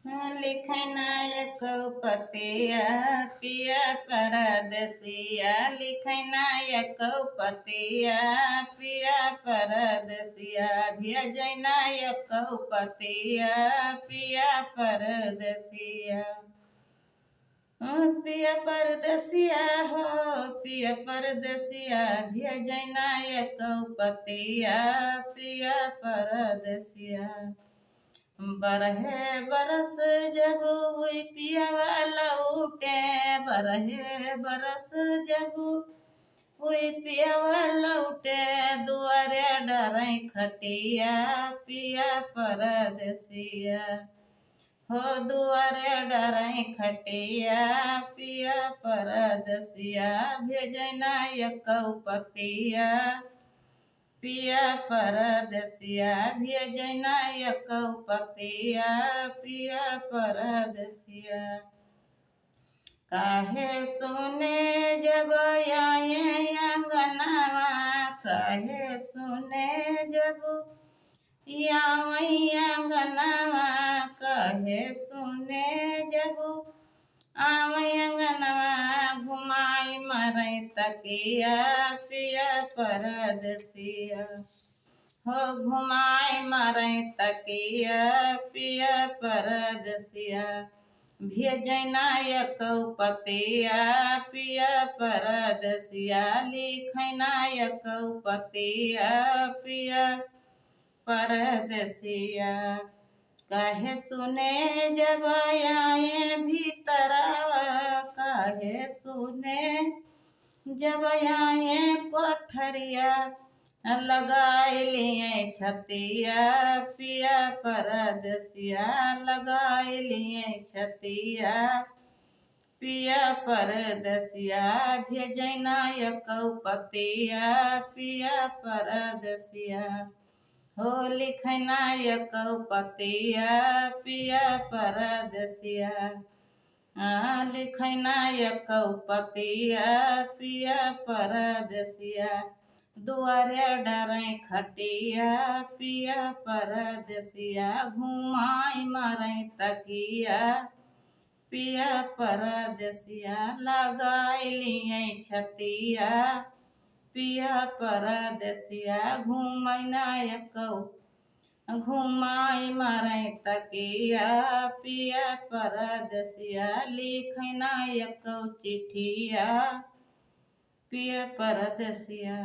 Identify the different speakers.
Speaker 1: लिखनायक पतिया पिया परदसिया लिखनायक पतिया पिया परदसिया भेजनायक पतिया पिया परदसिया पिया परदसिया हो पिया परदसिया भेजनायक पतिया पिया परदसिया बरहे बरस जब हुई पियावा लौटे बरहे बरस जब हुई पियावा लौटे दुआरे डरै खटिया पिया परदसिया हो दुआरे डरै खटिया पिया परदसिया भेजनायक पतिया पिया परदसिया भेजनायक पतिया पिया परदसिया काहे सुने जब आए अंगनवा काहे सुने जब आए अंगनवा काहे सुने जब आवे अंगनवा घुमाई मरई तकिया पिया परदसिया हो घुमाई मरई तकिया पिया परदसिया भेजनायक पतिया पिया परदसिया लिखनायक पतिया पिया परदसिया काहे सुने जब आए भीतरवा काहे सुने जब आए कोठरिया लगाई लिए छतिया पिया परदसिया लगाई लिए छतिया पिया परदसिया भेजनायक पतिया पिया परदसिया हो लिखनायक पतिया पिया परदसिया लिखनायक पतिया पिया परदसिया दुआरे डरै खटिया पिया परदसिया घुमाई मरई तकिया पिया परदसिया लगाई लिए छतिया पिया परदसिया घुमनायक घुमाई मरई तकिया पिया परदसिया लिखनायक चिठिया पिया परदसिया।